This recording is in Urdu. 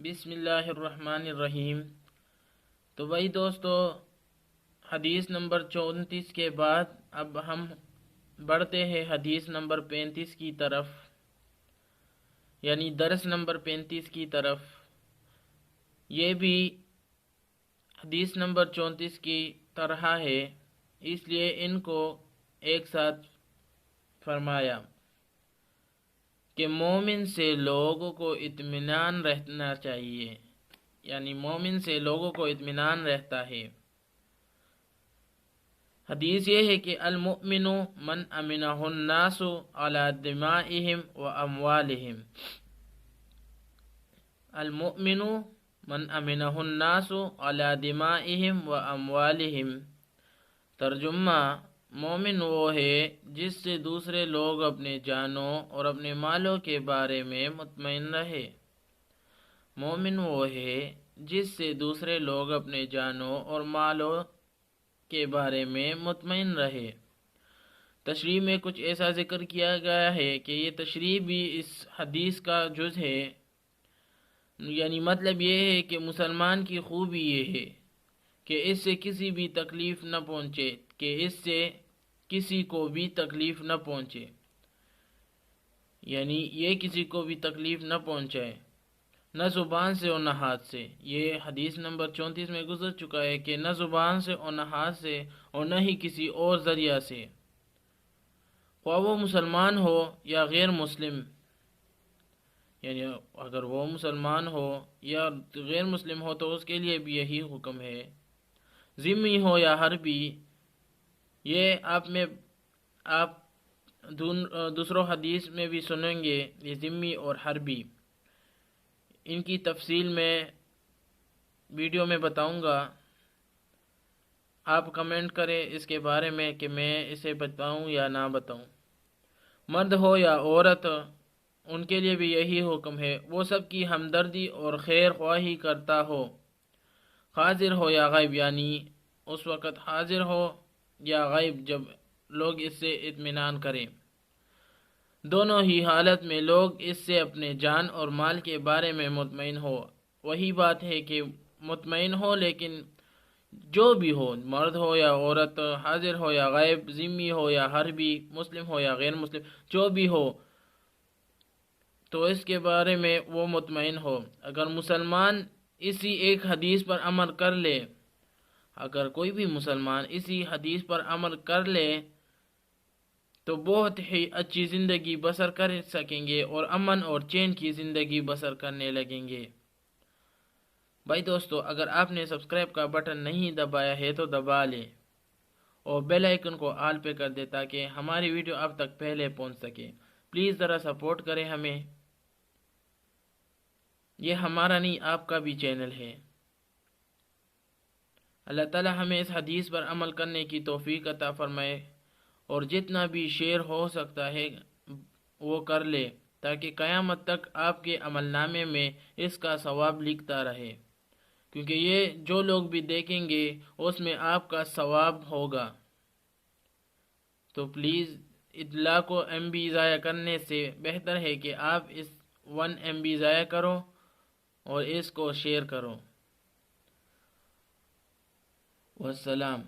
بسم اللہ الرحمن الرحیم۔ تو وہی دوستو، حدیث نمبر 34 کے بعد اب ہم بڑھتے ہیں حدیث نمبر 35 کی طرف، یعنی درس نمبر 35 کی طرف۔ یہ بھی حدیث نمبر 34 کی طرح ہے، اس لیے ان کو ایک ساتھ فرمایا کہ مومن سے لوگوں کو اطمینان رہنا چاہیے، یعنی مومن سے لوگوں کو اطمینان رہتا ہے۔ حدیث یہ ہے کہ المؤمن من امنہ الناس علی دمائہم و اموالہم۔ المؤمن من امنہ الناس علی دمائہم و اموالہم۔ ترجمہ: مومن وہ ہے جس سے دوسرے لوگ اپنے جانوں اور اپنے مالوں کے بارے میں مطمئن رہے۔ مومن وہ ہے جس سے دوسرے لوگ اپنے جانوں اور مالوں کے بارے میں مطمئن رہے۔ تشریح میں کچھ ایسا ذکر کیا گیا ہے کہ یہ تشریح بھی اس حدیث کا جز ہے، یعنی مطلب یہ ہے کہ مسلمان کی خوبی یہ ہے کہ اس سے کسی بھی تکلیف نہ پہنچے، کہ اس سے کسی کو بھی تکلیف نہ پہنچے، یعنی یہ کسی کو بھی تکلیف نہ پہنچائے، نہ زبان سے اور نہ ہاتھ سے۔ یہ حدیث نمبر 34 میں گزر چکا ہے کہ نہ زبان سے اور نہ ہاتھ سے اور نہ ہی کسی اور ذریعہ سے، خواہ وہ مسلمان ہو یا غیر مسلم، یعنی اگر وہ مسلمان ہو یا غیر مسلم ہو تو اس کے لیے بھی یہی حکم ہے، ذمہ ہو یا حربی۔ یہ آپ دوسروں حدیث میں بھی سنیں گے، یہ ذمہ اور حربی۔ ان کی تفصیل میں ویڈیو میں بتاؤں گا، آپ کمنٹ کریں اس کے بارے میں کہ میں اسے بتاؤں یا نہ بتاؤں۔ مرد ہو یا عورت، ان کے لیے بھی یہی حکم ہے، وہ سب کی ہمدردی اور خیر خواہی کرتا ہو، حاضر ہو یا غائب، یعنی اس وقت حاضر ہو یا غائب جب لوگ اس سے اطمینان کریں۔ دونوں ہی حالت میں لوگ اس سے اپنے جان اور مال کے بارے میں مطمئن ہو۔ وہی بات ہے کہ مطمئن ہو، لیکن جو بھی ہو، مرد ہو یا عورت، حاضر ہو یا غائب، ذمہ ہو یا حربی، مسلم ہو یا غیر مسلم، جو بھی ہو تو اس کے بارے میں وہ مطمئن ہو۔ اگر مسلمان اسی ایک حدیث پر عمل کر لے، اگر کوئی بھی مسلمان اسی حدیث پر عمل کر لے تو بہت ہی اچھی زندگی بسر کر سکیں گے اور امن اور چین کی زندگی بسر کرنے لگیں گے۔ بھائی دوستو، اگر آپ نے سبسکرائب کا بٹن نہیں دبایا ہے تو دبا لیں اور بیل آئیکن کو آل پہ کر دیں تاکہ ہماری ویڈیو آپ تک پہلے پہنچ سکے۔ پلیز ذرا سپورٹ کریں ہمیں، یہ ہمارا نہیں آپ کا بھی چینل ہے۔ اللہ تعالی ہمیں اس حدیث پر عمل کرنے کی توفیق عطا فرمائے اور جتنا بھی شیئر ہو سکتا ہے وہ کر لے تاکہ قیامت تک آپ کے عمل نامے میں اس کا ثواب لکھتا رہے، کیونکہ یہ جو لوگ بھی دیکھیں گے اس میں آپ کا ثواب ہوگا۔ تو پلیز اطلاع کو ایم بی ضائع کرنے سے بہتر ہے کہ آپ اس 1 MB ضائع کرو اور اس کو شیئر کرو۔ والسلام۔